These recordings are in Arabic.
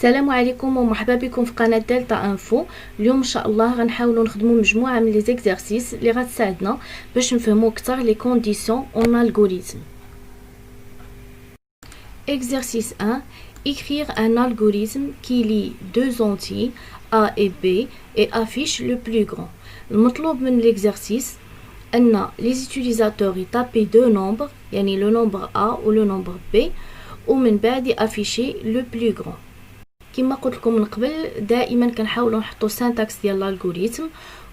السلام عليكم ومرحبا بكم في قناه دلتا انفو. اليوم ان شاء الله غنحاولوا نخدموا مجموعه من لي زيكزارسيس اللي غتساعدنا باش نفهموا اكثر لي كونديسيون اون الغوريثم. Exercice 1. Écrire un algorithme qui lie deux entiers A et B et affiche le plus grand. المطلوب من l'exercice أن les utilisateurs يتابي deux nombres يعني le nombre A ou le nombre B ومن بعد afficher le plus grand. كما قلت لكم من قبل دائما كنحاولوا نحطوا سينتاكس ديال الالغوريثم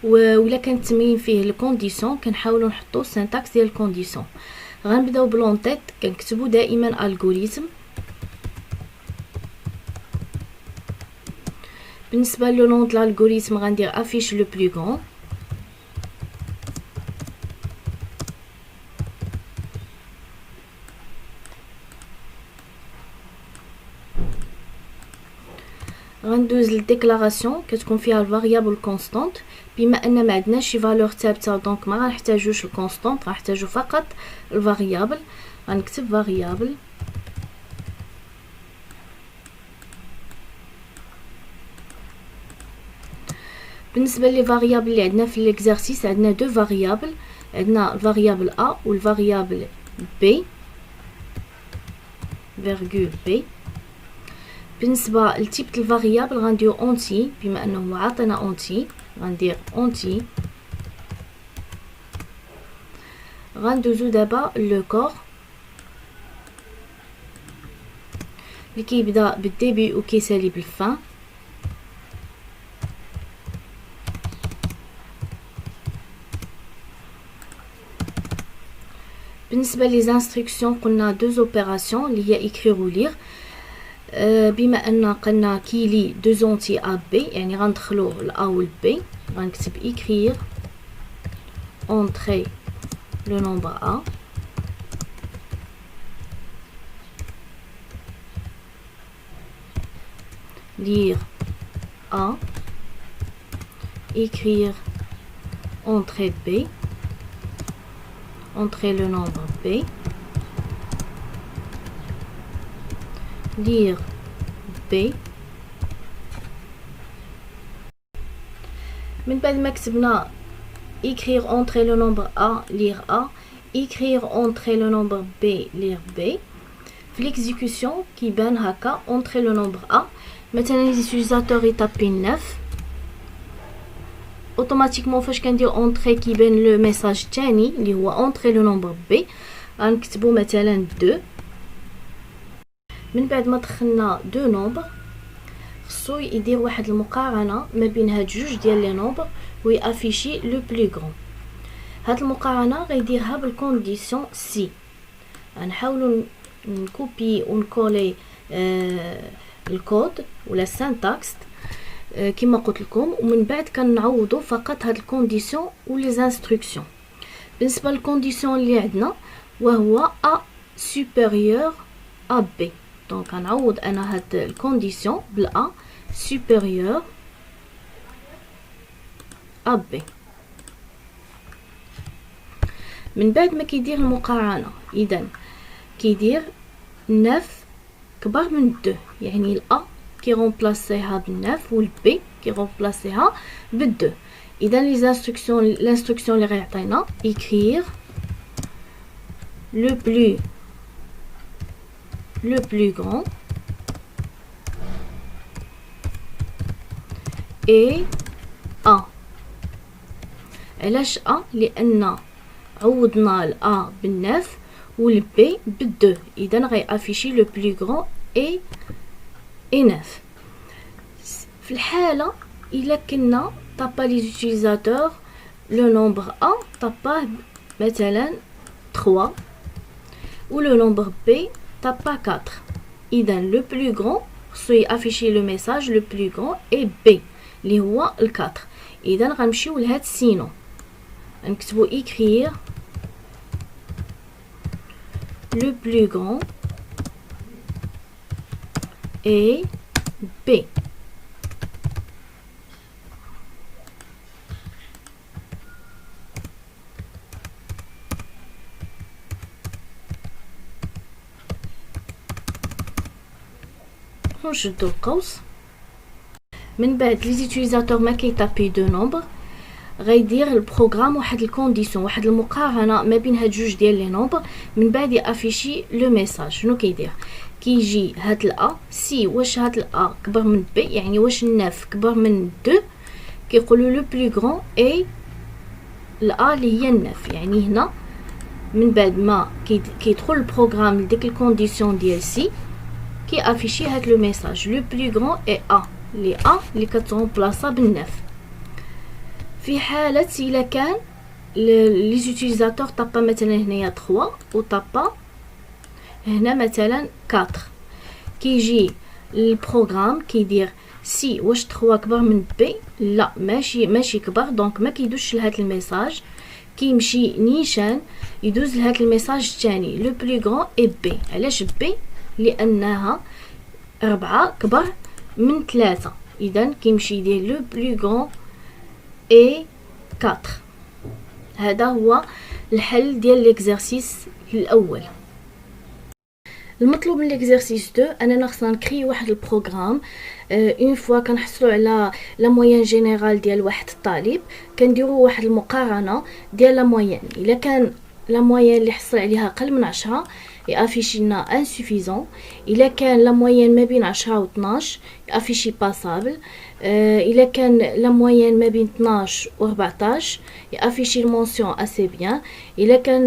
ولا كان التمرين فيه الكونديسيون كنحاولوا نحطوا سينتاكس ديال الكونديسيون. غنبداو بلونطيت كنكتبوا دائما الغوريثم. بالنسبه لو نون د الالغوريثم غندير افيش لو بلو غران. غندوز للديكلاراسيون كتكون فيها الفاريابل كونستانت. بما ان ما عندناش شي فالور ثابته دونك ما غنحتاجوش الكونستانت، غنحتاجو فقط الفاريابل. غنكتب فاريابل بالنسبه لي فاريابل اللي عندنا في ليكزارسيس عندنا دو فاريابل، عندنا الفاريابل ا والفاريابل بي فيرغول بي. بالنسبه لتيب الفاريابل غندير اونتي، بما انه عطينا اونتي غندير اونتي. غندوزو دابا لو كور اللي كيبدا بالديبي وكيسالي بالفان. بالنسبه لي زانستركسيون قلنا دو اوبيراسيون اللي هي écrire و lire. بما ان قلنا كيلي دو زونتي ا بي يعني غندخلو الا و البي، غنكتب écrire entrer le nombre a lire a écrire entrer b entrer le nombre b lire B. من بعد ما كتبنا écrire entrer le nombre A lire A écrire entrer le nombre B lire B في l'exécution كيبان هكا entrer le nombre A. مثلا les utilisateurs يتابين 9 اوتوماتيكمون فاش كندير entrer كيبان لو ميساج الثاني اللي هو entrer le nombre B. غنكتبو مثلا 2. من بعد ما دخلنا دو نومبر خصو يدير واحد المقارنه ما بين هاد جوج ديال لي نومبر ويافيشي لو بلو غران. هاد المقارنه غيديرها بالكونديسيون سي. غنحاولوا نكوبي ونكولي الكود ولا السينتاكس كما قلت لكم، ومن بعد كنعوضوا فقط هاد الكونديسيون ولي زانستركسيون. بالنسبه للكونديسيون اللي عندنا وهو ا سوبيريور ا بي، دونك غنعوض انا هاد الكونديسيون بالا سوبيريور ا بي. من بعد ما كيدير المقارنه اذا كيدير 9 كبر من 2 يعني الا كي رومبلاسيها ب9 والبي كي رومبلاسيها ب2. اذا لي انستركسيون اللي غيعطينا écrire le plus grand et A. علاش A؟ لأن عوضنا ال A بال9 وال B بال2، إذا غيافيشي لو بلو غران et 9. في الحالة إلا كنا طابا لي زوتيليزاتور لو نومبر A طاباه مثلا 3 و لو نومبر B tape pas 4. إذا le plus grand خصو يافيشي لو ميساج le plus grand et B اللي هو ال 4. إذا غنمشيو لهاد السينو غنكتبو écrire le plus grand et B. نشدو القوس. من بعد لي زيتيليزاتور ما كيطابي دو نومبر، غيدير البروغرام واحد الكونديسيون، واحد المقارنه ما بين هاد جوج ديال لي نومبر، من بعد يافيشي لو ميساج. شنو كيدير؟ كيجي هاد الأ سي واش هاد الأ كبر من بي، يعني واش الناف كبر من دو، كيقولوا لو بلو غران اي الأ اللي هي الناف. يعني هنا من بعد ما كيدخل البروغرام لديك الكونديسيون ديال سي، كيافيشي هاد لو ميساج لو بلو غران اي أ، لي أ اللي كترومبلاصا بالناف. في حالة إلا كان لي زوتيليزاتور طابا مثلا هنايا 3 و طابا هنا مثلا 4، كيجي البروغرام كيدير سي واش 3 كبر من بي، لا ماشي كبر، دونك ما كيدوزش لهاد الميساج، كيمشي نيشان يدوز لهاد الميساج الثاني لو بلو غران اي بي. علاش بي؟ لانها 4 كبر من 3، اذا كيمشي يدير لو بلو غران اي 4. هذا هو الحل ديال ليكزارسيس الاول. المطلوب من ليكزارسيس 2 اننا خصنا نكري واحد البروغرام. اون فوا كنحصلوا على لا موين جينيرال ديال واحد الطالب، كنديروا واحد المقارنه ديال لا موين. الا كان لا موين اللي حصل عليها اقل من 10 يافيشي لنا انسوفيزون، الا كان لا موين ما بين 10 و 12 يافيشي باسابل، الا كان لا موين ما بين 12 و 14 يافيشي المونسيون اسي بيان، الا كان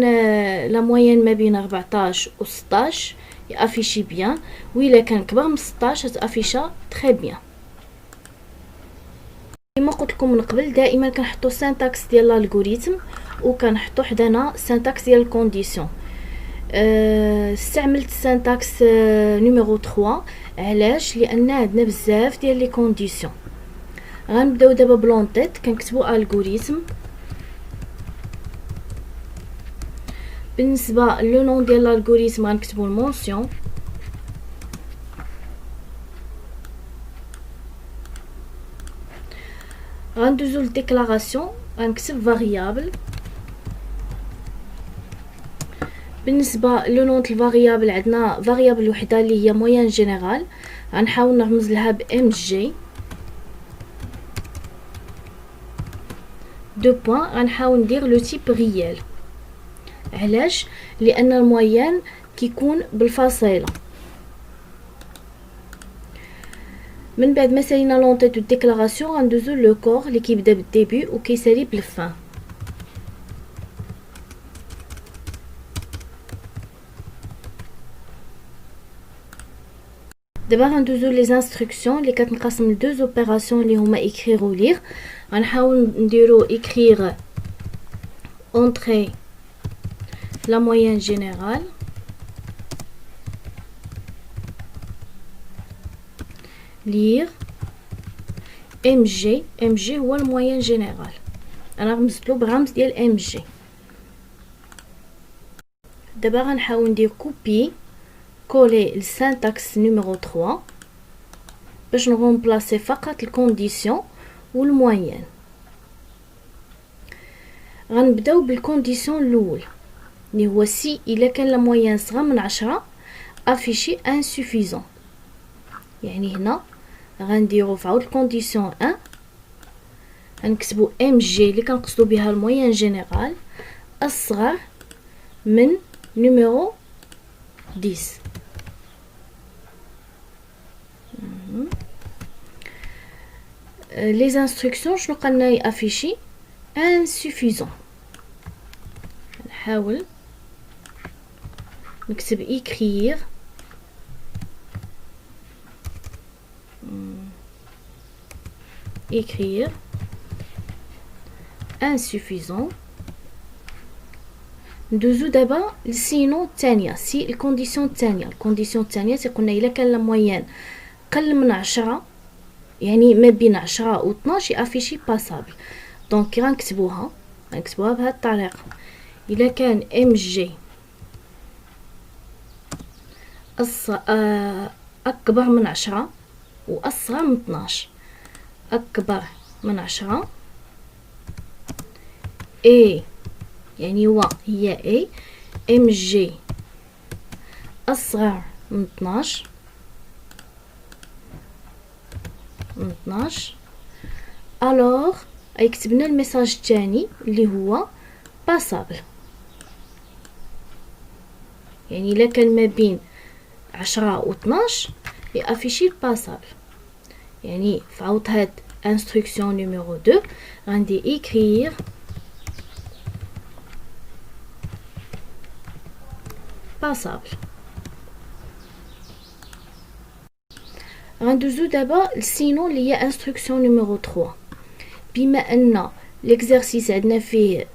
لا موين ما بين 14 و 16 يافيشي بيان، وإلا كان كبر من 16 تافيشا تري بيان. كما قلت لكم من قبل، دائما كنحطوا سانتاكس ديال الالغوريثم وكنحطوا حدانا سانتاكس ديال الكونديسيون. استعملت سانتاكس نيميرو 3. علاش؟ لان عندنا بزاف ديال لي كونديسيون. غنبداو دابا بلونطيت، كنكتبوا الغوريثم. بالنسبه لو نون ديال الالغوريثم غنكتبوا المونسيون. غندوزو للديكلاراسيون، غنكتب فاريابل. بالنسبه لو نون الفاريابل عندنا فاريابل وحده اللي هي موين جينيرال، غنحاول نرمز لها ب ام جي. دو بوين غنحاول ندير لو تيب ريال. علاش؟ لان الموين كيكون بالفاصله. من بعد ما سالينا لونطيت والديكلاراسيون غندوزو لو كور اللي كيبدا بالديبي وكيسالي بالفان. دابا غندوزو لي انستركسيون اللي كتنقسم لدوز اوبيراسيون اللي هما اكرير و لير. غنحاول نديرو اكرير اونطري لا موين جينيرال، لير ام جي. ام جي هو الموين جينيرال، انا رمزتلو برمز ديال ام جي. دابا غنحاول ندير كوبي كولي السانتاكس نيميرو 3 باش نغومبلاسي فقط الكونديسيون والموين. غنبداو بالكونديسيون الاول اللي هو سي الا كان لا موين صغر من 10 افيشي انسوفيزون. يعني هنا غنديرو في عاود الكونديسيون 1 غنكتبو ام جي اللي كنقصدو بها الموين جينيرال اصغر من نيميرو 10. لي انستركسيون شنو قالنا يافيشي انسوفيزون. نحاول نكتب écrire écrire insuffisant. ندوزو دابا للسينو الثانيه، سي الكونديسيون الثانيه. الكونديسيون الثانيه تيقولنا الا كان لا موين قل من 10 يعني ما بين 10 و 12 افيشي باسابل. دونك غنكتبوها بهذه الطريقه. الا كان ام جي اكبر من 10 واصغر من 12، اكبر من 10 اي يعني هي اي، ام جي اصغر من 12 من 12 الوغ غيكتب لنا الميساج الثاني اللي هو باسابل. يعني الا كان ما بين 10 و 12 يافيشي باسابل. يعني في عوض هاد انستركسيون نيميرو 2 غندير écrire passable. غندوزو دابا لسينو اللي هي انستركسيون نيميرو 3. بما ان ليكزارسيس عندنا فيه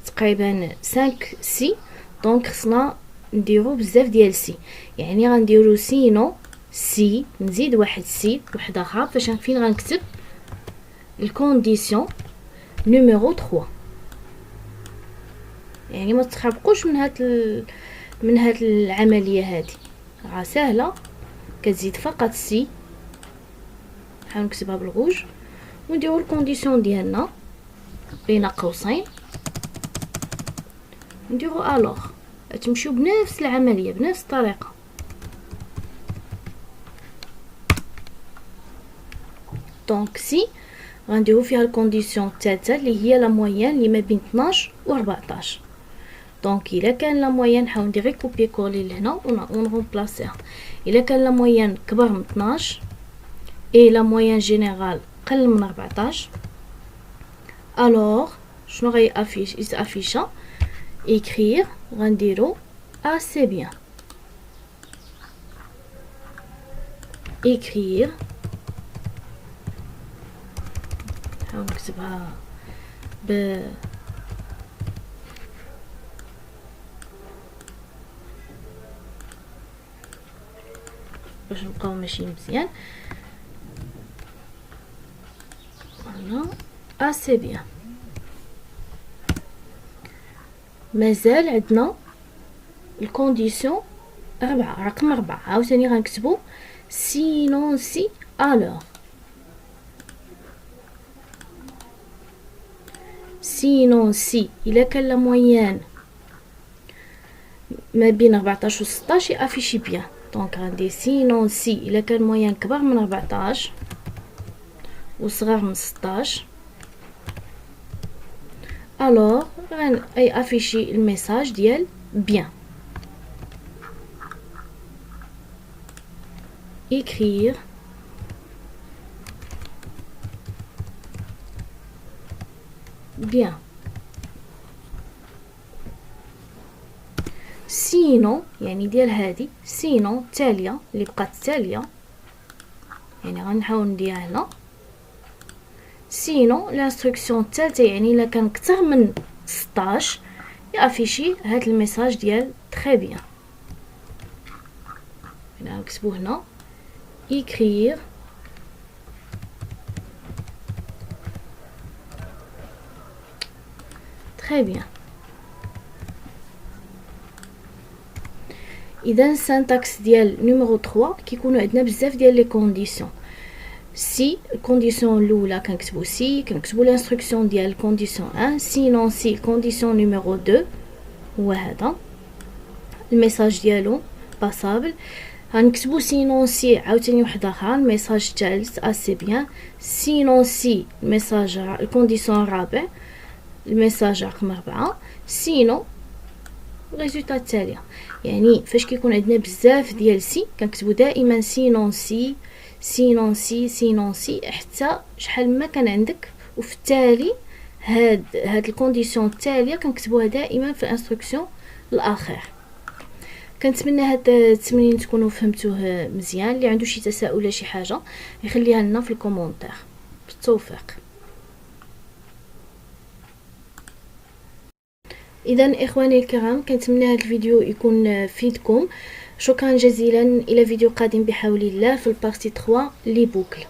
تقريبا 5 سي، دونك خصنا نديرو بزاف ديال سي. يعني غنديرو سينو سي، نزيد واحد سي واحد اخر فاش فين غنكتب الكونديسيون نيميرو 3. يعني ما تخربقوش من هاد العمليه هذه، راه سهله. كتزيد فقط سي، نحاول نكتبها بالغوج ونديرو الكونديسيون ديالنا بين قوسين، نديرو الوغ. تمشيو بنفس العمليه بنفس الطريقه. دونك سي غنديرو فيها الكونديسيون الثالثه اللي هي لا موين اللي ما بين 12 و 14. دونك الا كان لا موين نحاول ندير غير كوبي كولي لهنا ونغومبلاسيها. الا كان لا موين كبر من 12 اي لا موين جينيرال قل من 14 الوغ شنو يتافيشا écrire غنديرو assez bien. écrire نحاول نكتبها باش نبقاو ماشيين مزيان. فوالا assez bien. مازال عندنا الكونديسيون 4 رقم 4 عاوتاني غنكتبو سينون سي الوغ. سينون سي الا كان لا موين ما بين 14 و 16 يافيشي بيان. دونك غندير سينون سي الا كان موين كبر من 14 وصغر من 16 الوغ اي افيشي الميساج ديال بيان. écrire bien. سينو يعني ديال هادي سينو التاليه اللي بقات التاليه، يعني غنحاول نديرها هنا. سينو لانستركسيون الثالثه يعني الا كان كتر من 16 يافيشي هاد الميساج ديال تري بيان. هنا نكتبو هنا écrire très bien. اذا السانتاكس ديال نيميرو 3 كيكونوا عندنا بزاف ديال لي كونديسيون. سي الكونديسيون الاولى كنكتبو سي، كنكتبو لانستركسيون ديال الكونديسيون 1. سينون سي الكونديسيون نيميرو 2 هو هذا الميساج ديالو باسابل. غنكتبو سينون سي عاوتاني واحد اخر الميساج الثالث اسي بيان. سينون سي الميساج الكونديسيون الرابع الميساج رقم 4. سينو الريزولطا التاليه. يعني فاش كيكون عندنا بزاف ديال سي كنكتبو دائما سينون سي سينون سي سينون سي حتى شحال ما كان عندك، وفي التالي هاد الكونديسيون التاليه كنكتبوها دائما في الانستركسيون الاخير. كنتمنى هاد التمرين تكونوا فهمتوه مزيان. اللي عنده شي تساؤل ولا شي حاجه يخليها لنا في الكومونتير. بالتوفيق. اذا اخواني الكرام كنتمنى هذا الفيديو يكون فيدكم. شكرا جزيلا، الى فيديو قادم بحول الله في البارتي 3 لي بوكل.